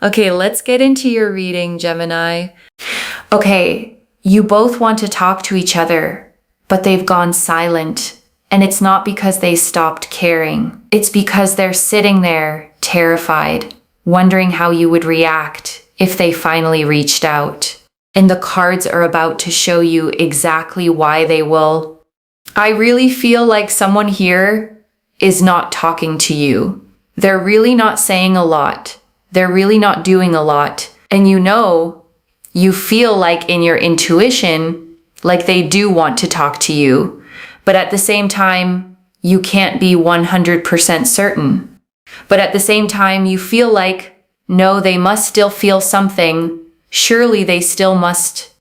Okay, let's get into your reading, Gemini. Okay, you both want to talk to each other, but they've gone silent. And it's not because they stopped caring. It's because they're sitting there, terrified, wondering how you would react if they finally reached out. And the cards are about to show you exactly why they will. I really feel like someone here is not talking to you. They're really not saying a lot. They're really not doing a lot. And you feel like in your intuition, like they do want to talk to you. But at the same time, you can't be 100% certain. But at the same time, you feel like, no, they must still feel something. Surely they still must.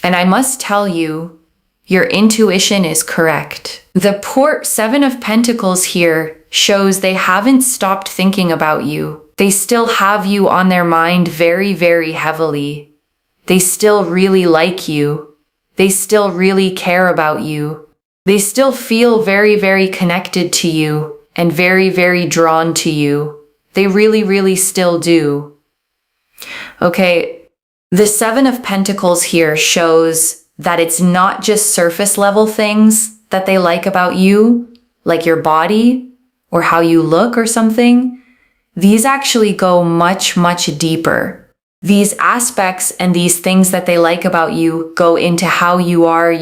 And I must tell you, your intuition is correct. The Seven of Pentacles here shows they haven't stopped thinking about you. They still have you on their mind very, very heavily. They still really like you. They still really care about you. They still feel very, very connected to you and very, very drawn to you. They really, really still do. Okay, the Seven of Pentacles here shows that it's not just surface level things that they like about you, like your body or how you look or something. These actually go much, much deeper. These aspects and these things that they like about you go into how you are,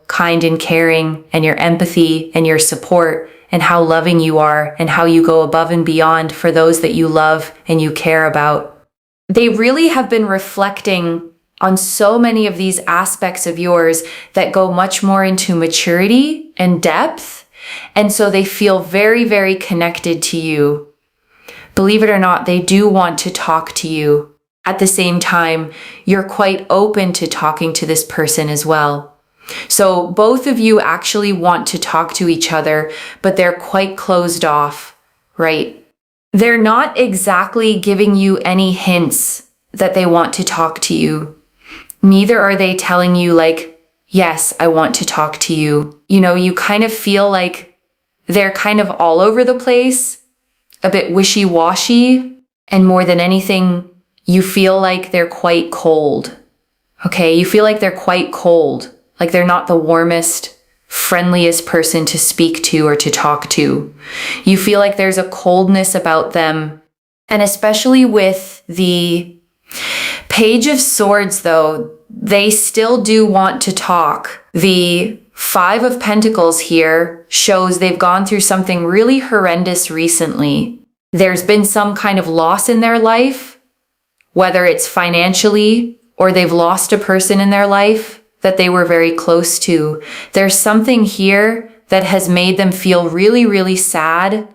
kind and caring, and your empathy and your support, and how loving you are, and how you go above and beyond for those that you love and you care about. They really have been reflecting on so many of these aspects of yours that go much more into maturity and depth. And so they feel very, very connected to you. Believe it or not, they do want to talk to you. At the same time, you're quite open to talking to this person as well. So both of you actually want to talk to each other, but they're quite closed off, right? They're not exactly giving you any hints that they want to talk to you. Neither are they telling you like, yes, I want to talk to you. You kind of feel like they're kind of all over the place, a bit wishy-washy, and more than anything, you feel like they're quite cold. Okay, you feel like they're quite cold, like they're not the warmest, friendliest person to speak to or to talk to. You feel like there's a coldness about them. And especially with the Page of Swords, though, they still do want to talk. The Five of Pentacles here shows they've gone through something really horrendous recently. There's been some kind of loss in their life, whether it's financially or they've lost a person in their life that they were very close to. There's something here that has made them feel really, really sad.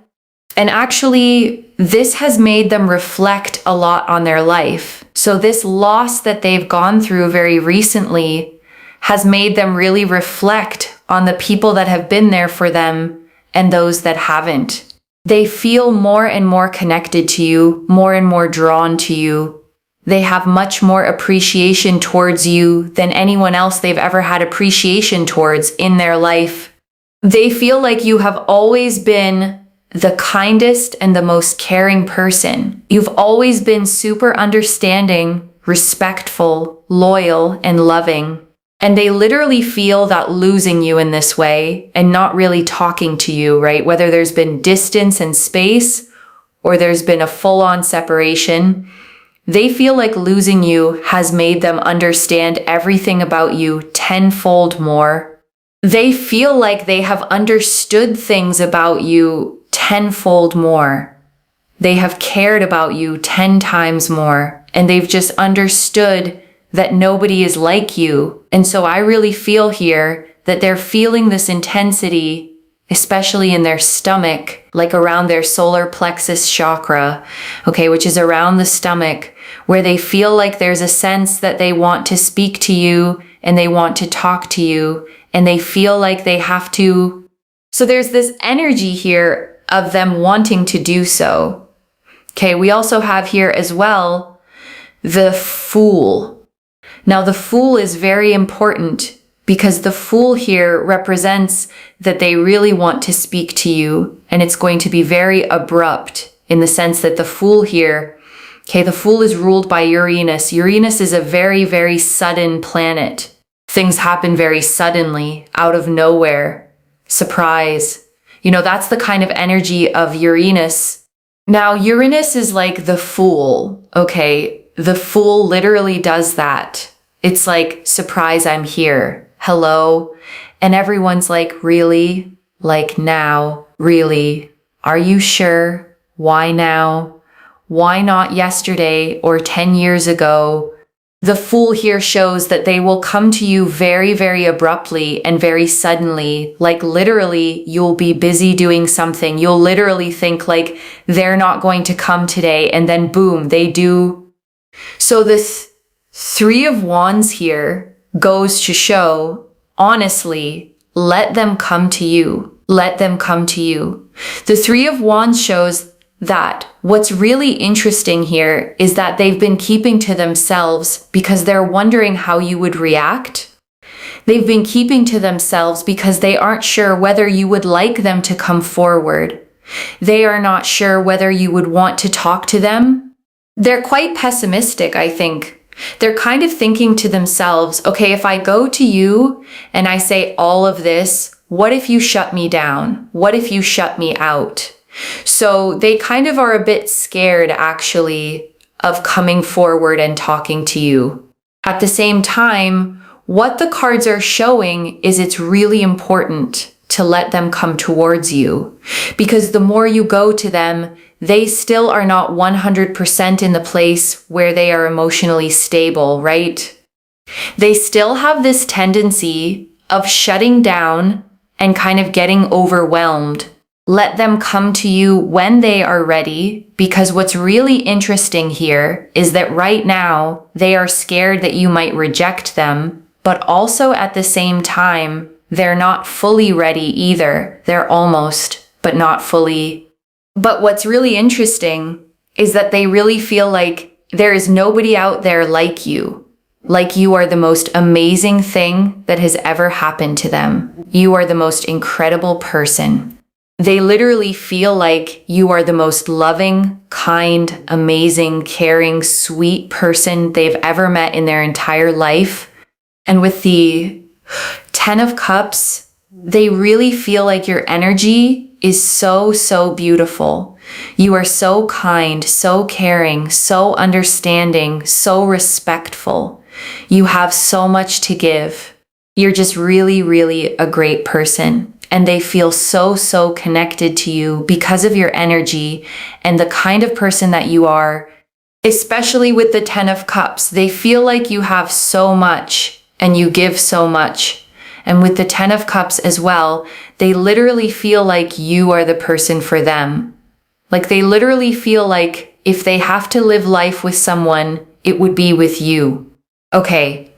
And actually, this has made them reflect a lot on their life. So this loss that they've gone through very recently has made them really reflect on the people that have been there for them and those that haven't. They feel more and more connected to you, more and more drawn to you. They have much more appreciation towards you than anyone else they've ever had appreciation towards in their life. They feel like you have always been the kindest and the most caring person. You've always been super understanding, respectful, loyal, and loving. And they literally feel that losing you in this way and not really talking to you, right? Whether there's been distance and space or there's been a full-on separation, they feel like losing you has made them understand everything about you tenfold more. They feel like they have understood things about you tenfold more. They have cared about you 10 times more, and they've just understood that nobody is like you. And so I really feel here that they're feeling this intensity, especially in their stomach, like around their solar plexus chakra, okay, which is around the stomach, where they feel like there's a sense that they want to speak to you and they want to talk to you and they feel like they have to. So there's this energy here of them wanting to do so. Okay, we also have here as well the Fool. Now the Fool is very important because the Fool here represents that they really want to speak to you, and it's going to be very abrupt in the sense that the Fool here Okay, the Fool is ruled by Uranus. Uranus is a very, very sudden planet. Things happen very suddenly, out of nowhere. Surprise. That's the kind of energy of Uranus. Now, Uranus is like the Fool, okay? The Fool literally does that. It's like, surprise, I'm here. Hello. And everyone's like, really? Like now? Really? Are you sure? Why now? Why not yesterday or 10 years ago? The Fool here shows that they will come to you very, very abruptly and very suddenly. Like literally, you'll be busy doing something. You'll literally think like they're not going to come today, and then boom, they do. So this Three of Wands here goes to show, honestly, let them come to you. Let them come to you. The Three of Wands shows that what's really interesting here is that they've been keeping to themselves because they're wondering how you would react. They've been keeping to themselves because they aren't sure whether you would like them to come forward. They are not sure whether you would want to talk to them. They're quite pessimistic, I think. They're kind of thinking to themselves, okay, if I go to you and I say all of this, what if you shut me down? What if you shut me out? So they kind of are a bit scared, actually, of coming forward and talking to you. At the same time, what the cards are showing is it's really important to let them come towards you, because the more you go to them, they still are not 100% in the place where they are emotionally stable, right? They still have this tendency of shutting down and kind of getting overwhelmed. Let them come to you when they are ready, because what's really interesting here is that right now they are scared that you might reject them, but also at the same time, they're not fully ready either. They're almost, but not fully. But what's really interesting is that they really feel like there is nobody out there like you. Like you are the most amazing thing that has ever happened to them. You are the most incredible person. They literally feel like you are the most loving, kind, amazing, caring, sweet person they've ever met in their entire life. And with the 10 of Cups, they really feel like your energy is so, so beautiful. You are so kind, so caring, so understanding, so respectful. You have so much to give. You're just really, really a great person. And they feel so, so connected to you because of your energy and the kind of person that you are, especially with the 10 of Cups. They feel like you have so much and you give so much. And with the 10 of Cups as well, they literally feel like you are the person for them. Like they literally feel like if they have to live life with someone, it would be with you. Okay.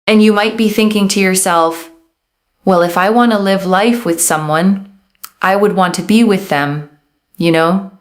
And you might be thinking to yourself, well, if I want to live life with someone, I would want to be with them, you know?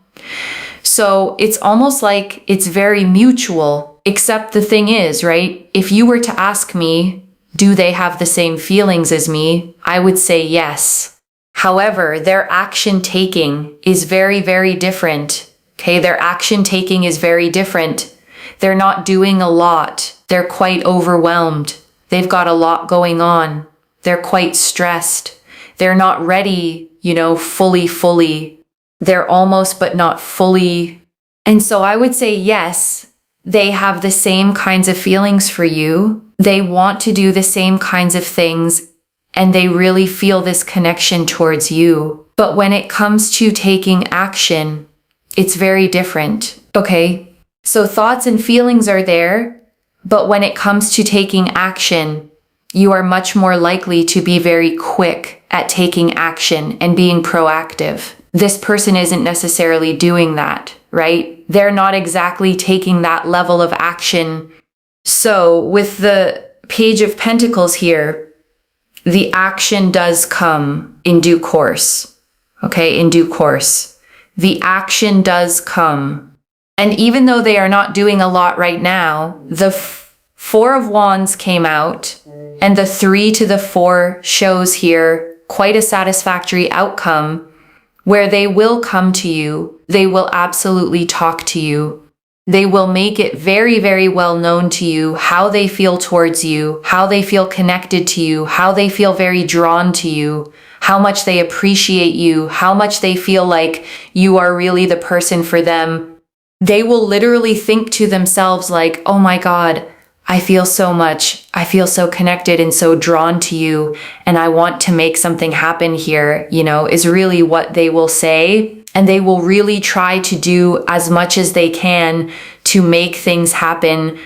So it's almost like it's very mutual, except the thing is, right? If you were to ask me, do they have the same feelings as me? I would say yes. However, their action taking is very, very different. Okay, their action taking is very different. They're not doing a lot. They're quite overwhelmed. They've got a lot going on. They're quite stressed. They're not ready, fully. They're almost, but not fully. And so I would say, yes, they have the same kinds of feelings for you. They want to do the same kinds of things, and they really feel this connection towards you. But when it comes to taking action, it's very different. Okay? So thoughts and feelings are there, but when it comes to taking action, you are much more likely to be very quick at taking action and being proactive. This person isn't necessarily doing that, right? They're not exactly taking that level of action. So with the Page of Pentacles here, the action does come in due course. Okay, in due course. The action does come. And even though they are not doing a lot right now, the Four of Wands came out, and the 3 to the 4 shows here quite a satisfactory outcome where they will come to you. They will absolutely talk to you. They will make it very, very well known to you how they feel towards you, how they feel connected to you, how they feel very drawn to you, how much they appreciate you, how much they feel like you are really the person for them. They will literally think to themselves like, oh my God, I feel so connected and so drawn to you, and I want to make something happen here, is really what they will say. And they will really try to do as much as they can to make things happen.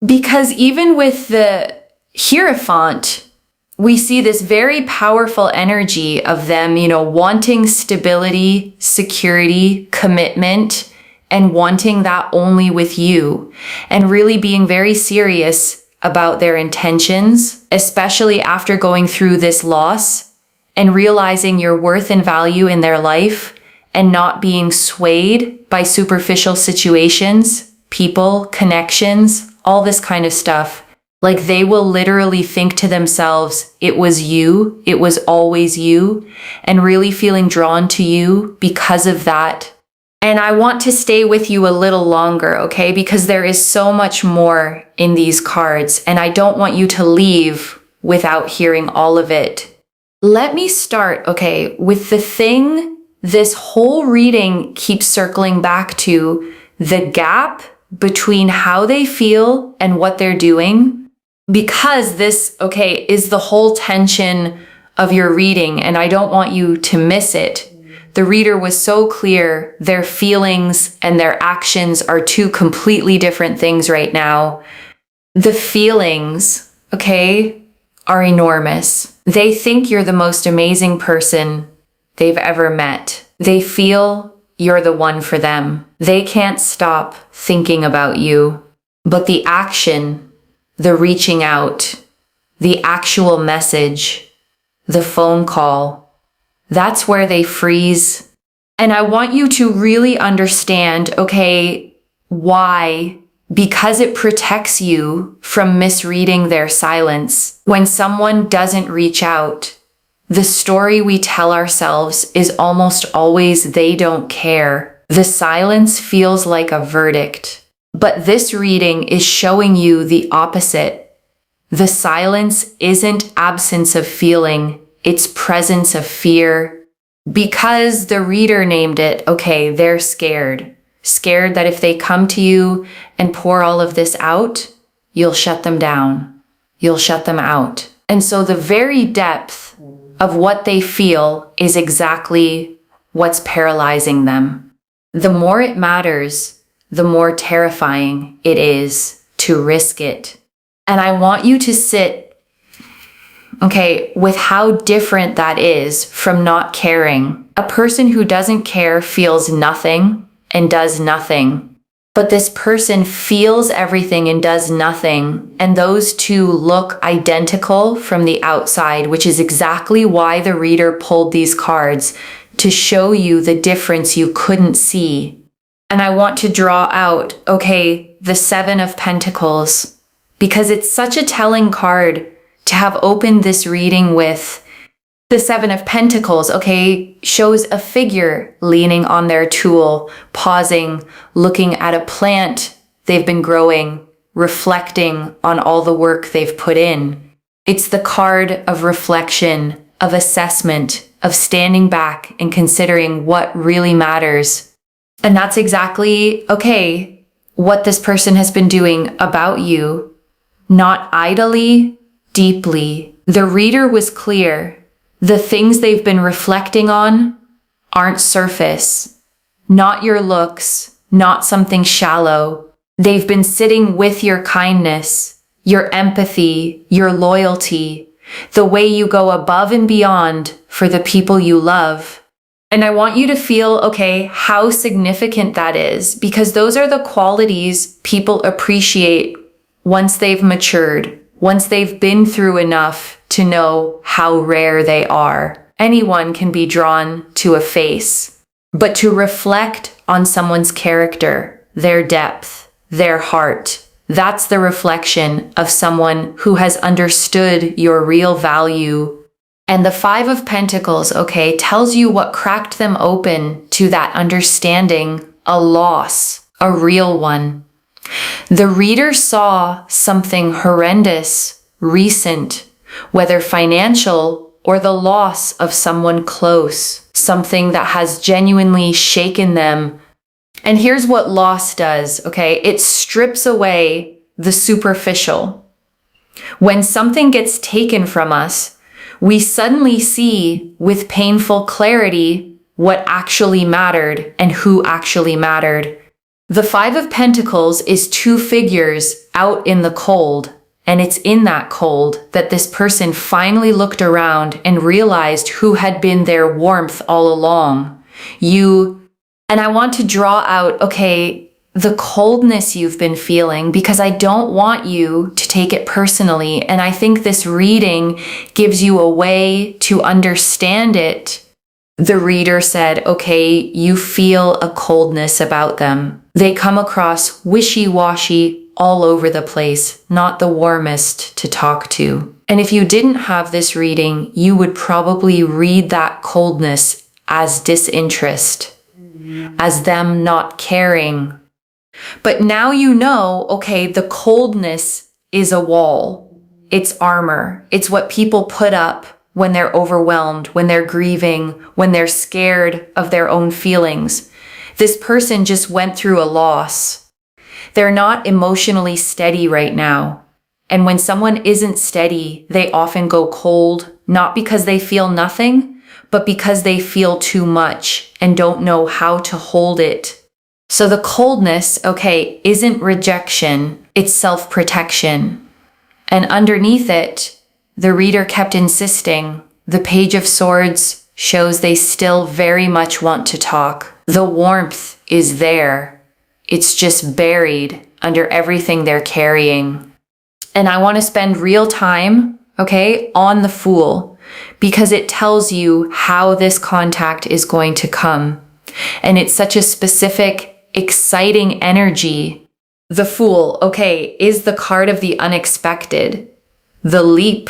Because even with the Hierophant, we see this very powerful energy of them, wanting stability, security, commitment, and wanting that only with you, and really being very serious about their intentions, especially after going through this loss and realizing your worth and value in their life and not being swayed by superficial situations, people, connections, all this kind of stuff. Like they will literally think to themselves, it was you, it was always you, and really feeling drawn to you because of that. And I want to stay with you a little longer, okay? Because there is so much more in these cards, and I don't want you to leave without hearing all of it. Let me start, okay, with the thing this whole reading keeps circling back to, the gap between how they feel and what they're doing. Because this, okay, is the whole tension of your reading, and I don't want you to miss it. The reader was so clear, their feelings and their actions are two completely different things right now. The feelings, okay, are enormous. They think you're the most amazing person they've ever met. They feel you're the one for them. They can't stop thinking about you. But the action, the reaching out, the actual message, the phone call, that's where they freeze. And I want you to really understand, okay, why? Because it protects you from misreading their silence. When someone doesn't reach out, the story we tell ourselves is almost always they don't care. The silence feels like a verdict. But this reading is showing you the opposite. The silence isn't absence of feeling. It's presence of fear. Because the reader named it, okay, they're scared. Scared that if they come to you and pour all of this out, you'll shut them down. You'll shut them out. And so the very depth of what they feel is exactly what's paralyzing them. The more it matters, the more terrifying it is to risk it. And I want you to sit okay, with how different that is from not caring. A person who doesn't care feels nothing and does nothing. But this person feels everything and does nothing. And those two look identical from the outside, which is exactly why the reader pulled these cards, to show you the difference you couldn't see. And I want to draw out, okay, the Seven of Pentacles, because it's such a telling card to have opened this reading with. The Seven of Pentacles, okay, shows a figure leaning on their tool, pausing, looking at a plant they've been growing, reflecting on all the work they've put in. It's the card of reflection, of assessment, of standing back and considering what really matters. And that's exactly, okay, what this person has been doing about you, not idly, deeply. The reader was clear. The things they've been reflecting on aren't surface, not your looks, not something shallow. They've been sitting with your kindness, your empathy, your loyalty, the way you go above and beyond for the people you love. And I want you to feel, okay, how significant that is, because those are the qualities people appreciate once they've matured. Once they've been through enough to know how rare they are. Anyone can be drawn to a face, but to reflect on someone's character, their depth, their heart, that's the reflection of someone who has understood your real value. And the Five of Pentacles, okay, tells you what cracked them open to that understanding, a loss. a real one. The reader saw something horrendous, recent, whether financial or the loss of someone close, something that has genuinely shaken them. And here's what loss does, okay? It strips away the superficial. When something gets taken from us, we suddenly see with painful clarity what actually mattered and who actually mattered. The Five of Pentacles is two figures out in the cold, and it's in that cold that this person finally looked around and realized who had been their warmth all along. You. And I want to draw out, okay, the coldness you've been feeling, because I don't want you to take it personally. And I think this reading gives you a way to understand it. The reader said, okay, you feel a coldness about them. They come across wishy-washy all over the place, not the warmest to talk to. And if you didn't have this reading, you would probably read that coldness as disinterest, as them not caring. But now you know, okay, the coldness is a wall. It's armor. It's what people put up when they're overwhelmed, when they're grieving, when they're scared of their own feelings. This person just went through a loss. They're not emotionally steady right now. And when someone isn't steady, they often go cold, not because they feel nothing, but because they feel too much and don't know how to hold it. So the coldness, okay, isn't rejection, it's self-protection. And underneath it, the reader kept insisting, the Page of Swords shows they still very much want to talk. The warmth is there. It's just buried under everything they're carrying. And I want to spend real time, okay, on the Fool, because it tells you how this contact is going to come. And it's such a specific, exciting energy. The Fool, okay, is the card of the unexpected, the leap,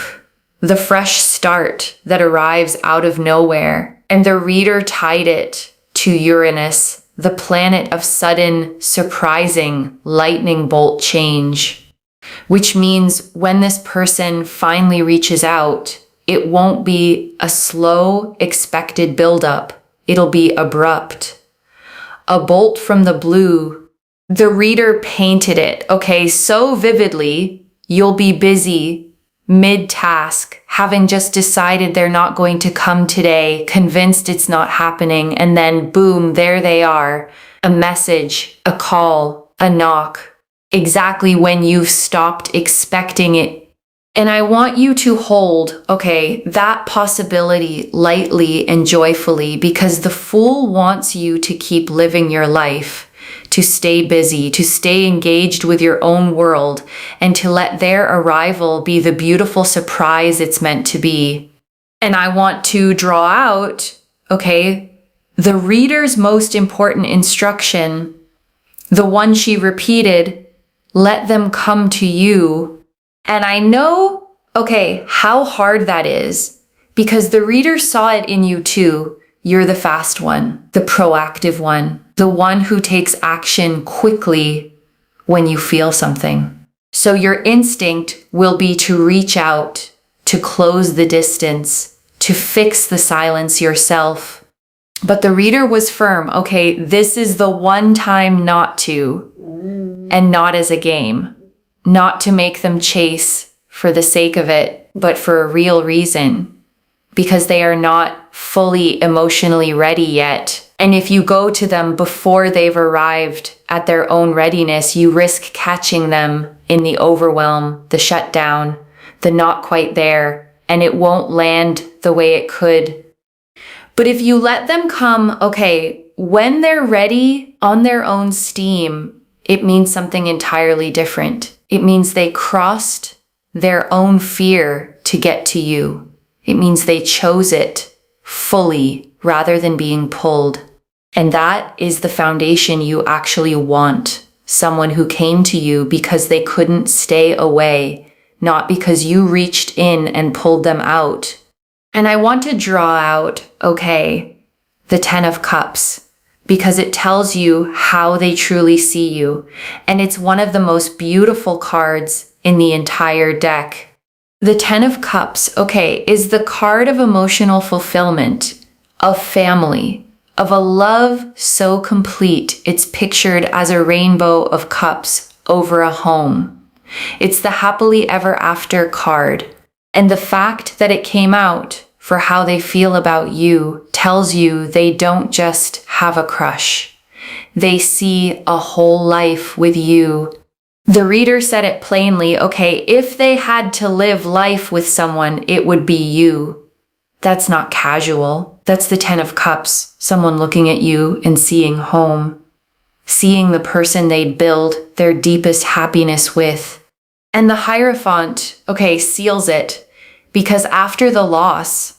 the fresh start that arrives out of nowhere. And the reader tied it to Uranus, the planet of sudden, surprising, lightning bolt change. Which means when this person finally reaches out, it won't be a slow, expected buildup. It'll be abrupt. A bolt from the blue. The reader painted it, okay, so vividly, you'll be busy mid-task, having just decided they're not going to come today, convinced it's not happening, and then boom, there they are. A message, a call, a knock, exactly when you've stopped expecting it. And I want you to hold, okay, that possibility lightly and joyfully, because the Fool wants you to keep living your life, to stay busy, to stay engaged with your own world, and to let their arrival be the beautiful surprise it's meant to be. And I want to draw out, okay, the reader's most important instruction, the one she repeated, let them come to you. And I know, okay, how hard that is, because the reader saw it in you too. You're the fast one, the proactive one, the one who takes action quickly when you feel something. So your instinct will be to reach out, to close the distance, to fix the silence yourself. But the reader was firm, okay, this is the one time not to, and not as a game, not to make them chase for the sake of it, but for a real reason. Because they are not fully emotionally ready yet. And if you go to them before they've arrived at their own readiness, you risk catching them in the overwhelm, the shutdown, the not quite there, and it won't land the way it could. But if you let them come, okay, when they're ready on their own steam, it means something entirely different. It means they crossed their own fear to get to you. It means they chose it fully rather than being pulled. And that is the foundation you actually want. Someone who came to you because they couldn't stay away, not because you reached in and pulled them out. And I want to draw out, okay, the Ten of Cups, because it tells you how they truly see you. And it's one of the most beautiful cards in the entire deck. The Ten of Cups, okay, is the card of emotional fulfillment, of family, of a love so complete it's pictured as a rainbow of cups over a home. It's the happily ever after card. And the fact that it came out for how they feel about you tells you they don't just have a crush. They see a whole life with you. The reader said it plainly, okay, if they had to live life with someone, it would be you. That's not casual. That's the Ten of Cups, someone looking at you and seeing home, seeing the person they'd build their deepest happiness with. And the Hierophant, okay, seals it, because after the loss,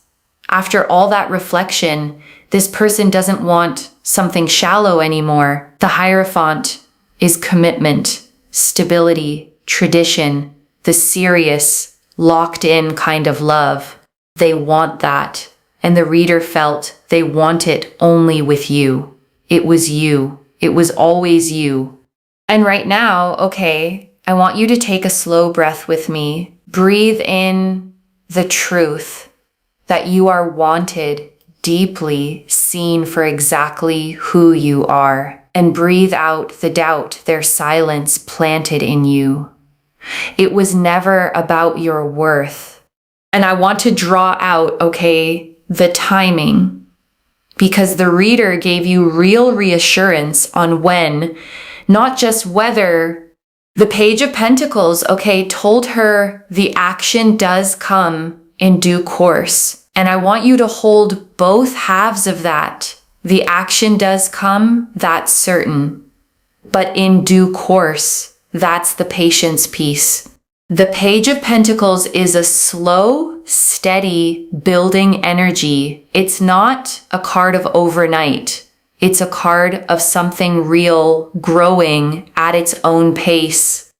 after all that reflection, this person doesn't want something shallow anymore. The Hierophant is commitment, stability, tradition, the serious, locked-in kind of love. They want that. And the reader felt they want it only with you. It was you. It was always you. And right now, okay, I want you to take a slow breath with me. Breathe in the truth that you are wanted, deeply seen for exactly who you are. And breathe out the doubt their silence planted in you. It was never about your worth. And I want to draw out, okay, the timing, because the reader gave you real reassurance on when, not just whether. The Page of Pentacles, okay, told her the action does come in due course. And I want you to hold both halves of that. The action does come, that's certain. But in due course, that's the patience piece. The Page of Pentacles is a slow, steady, building energy. It's not a card of overnight. It's a card of something real growing at its own pace.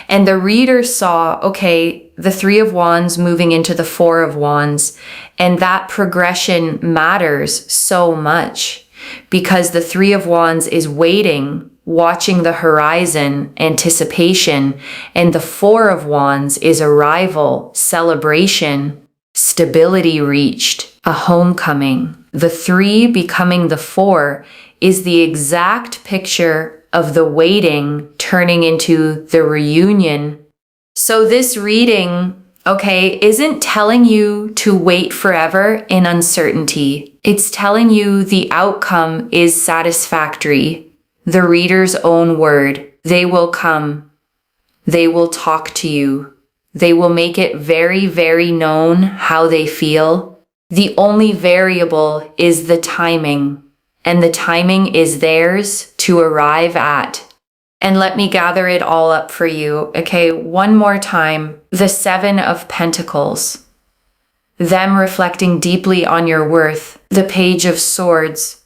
And the reader saw, okay, the Three of Wands moving into the Four of Wands, and that progression matters so much because the Three of Wands is waiting, watching the horizon, anticipation, and the Four of Wands is arrival, celebration, stability reached, a homecoming. The three becoming the four is the exact picture of the waiting turning into the reunion. So this reading, okay, isn't telling you to wait forever in uncertainty. It's telling you the outcome is satisfactory. The reader's own word. They will come. They will talk to you. They will make it very, very known how they feel. The only variable is the timing, and the timing is theirs to arrive at. And let me gather it all up for you. Okay, one more time. The Seven of Pentacles. Them reflecting deeply on your worth. The Page of Swords.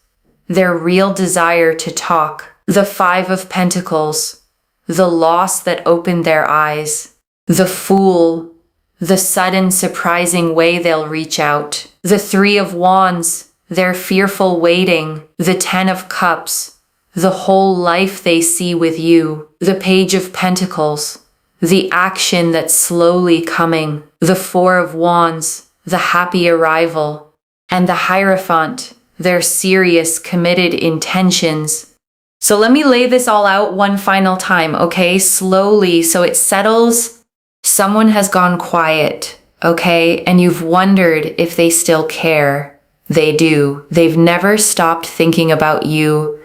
Their real desire to talk. The Five of Pentacles. The loss that opened their eyes. The Fool. The sudden, surprising way they'll reach out. The Three of Wands, their fearful waiting. The Ten of Cups, the whole life they see with you. The Page of Pentacles, the action that's slowly coming. The Four of Wands, the happy arrival. And the Hierophant, their serious, committed intentions. So let me lay this all out one final time, okay? Slowly, so it settles. Someone has gone quiet, okay? And you've wondered if they still care. They do. They've never stopped thinking about you.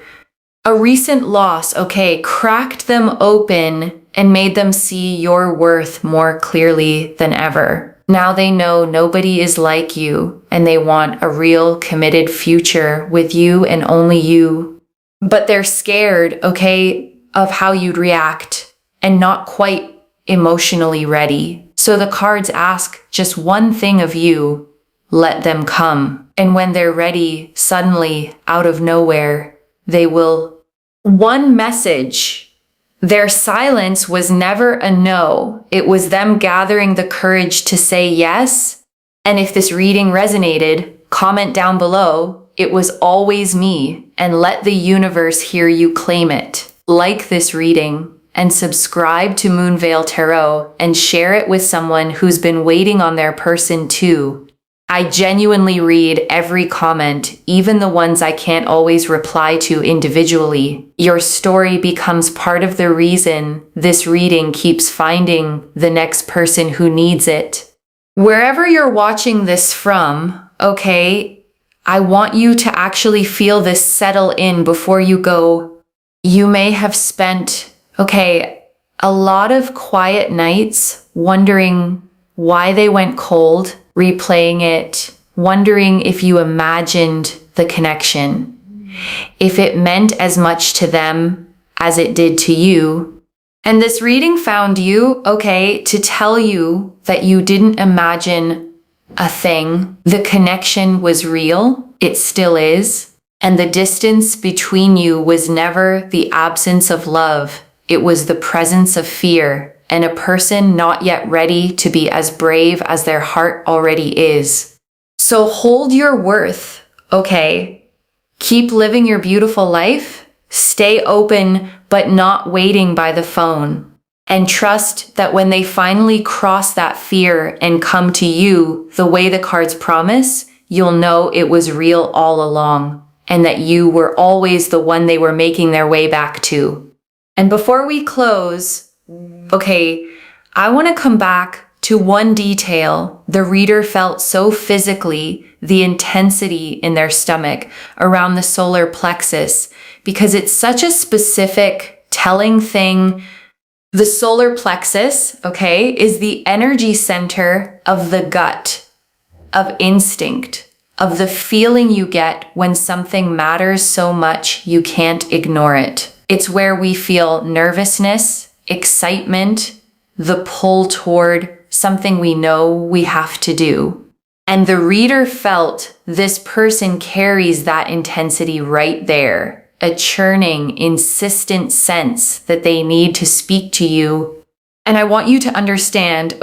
A recent loss, okay, cracked them open and made them see your worth more clearly than ever. Now they know nobody is like you, and they want a real committed future with you and only you. But they're scared, okay, of how you'd react and not quite emotionally ready. So the cards ask just one thing of you: let them come. And when they're ready, suddenly, out of nowhere, they will. One message. Their silence was never a no. It was them gathering the courage to say yes. And if this reading resonated, comment down below it was always me, and let the universe hear you claim it. Like this reading and subscribe to Moonveil Tarot and share it with someone who's been waiting on their person too. I genuinely read every comment, even the ones I can't always reply to individually. Your story becomes part of the reason this reading keeps finding the next person who needs it. Wherever you're watching this from, okay, I want you to actually feel this settle in before you go. You may have spent, a lot of quiet nights wondering why they went cold, replaying it, wondering if you imagined the connection, if it meant as much to them as it did to you. And this reading found you, to tell you that you didn't imagine a thing. The connection was real. It still is. And the distance between you was never the absence of love. It was the presence of fear and a person not yet ready to be as brave as their heart already is. So hold your worth, Keep living your beautiful life. Stay open, but not waiting by the phone. And trust that when they finally cross that fear and come to you the way the cards promise, you'll know it was real all along and that you were always the one they were making their way back to. And before we close, I want to come back to one detail the reader felt so physically, the intensity in their stomach around the solar plexus, because it's such a specific telling thing. The solar plexus, is the energy center of the gut, of instinct, of the feeling you get when something matters so much you can't ignore it. It's where we feel nervousness, excitement, the pull toward something we know we have to do. And the reader felt this person carries that intensity right there, a churning, insistent sense that they need to speak to you. And I want you to understand,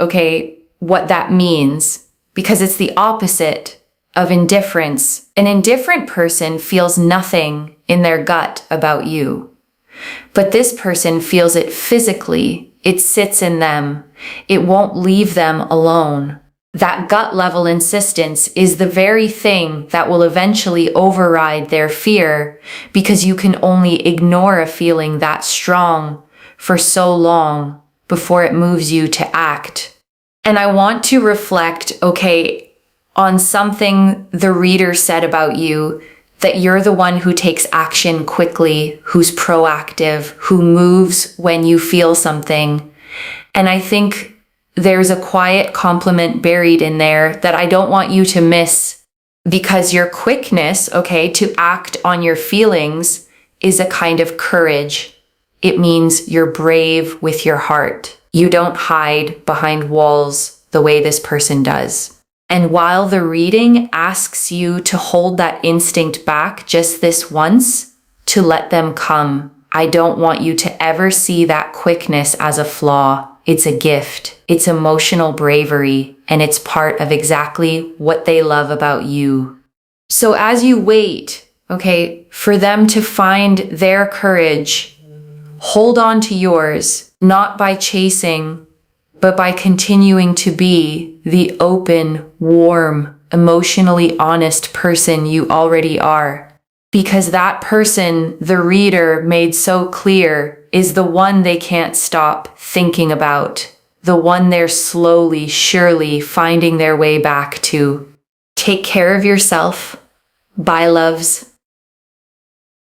what that means, because it's the opposite of indifference. An indifferent person feels nothing in their gut about you. But this person feels it physically. It sits in them. It won't leave them alone. That gut level insistence is the very thing that will eventually override their fear, because you can only ignore a feeling that strong for so long before it moves you to act. And I want to reflect, on something the reader said about you, that you're the one who takes action quickly, who's proactive, who moves when you feel something. And I think there's a quiet compliment buried in there that I don't want you to miss, because your quickness, to act on your feelings is a kind of courage. It means you're brave with your heart. You don't hide behind walls the way this person does. And while the reading asks you to hold that instinct back just this once, to let them come, I don't want you to ever see that quickness as a flaw. It's a gift. It's emotional bravery, and it's part of exactly what they love about you. So as you wait, for them to find their courage, hold on to yours, not by chasing, but by continuing to be the open, warm, emotionally honest person you already are. Because that person the reader made so clear is the one they can't stop thinking about, the one they're slowly, surely finding their way back to. Take care of yourself. Bye, loves.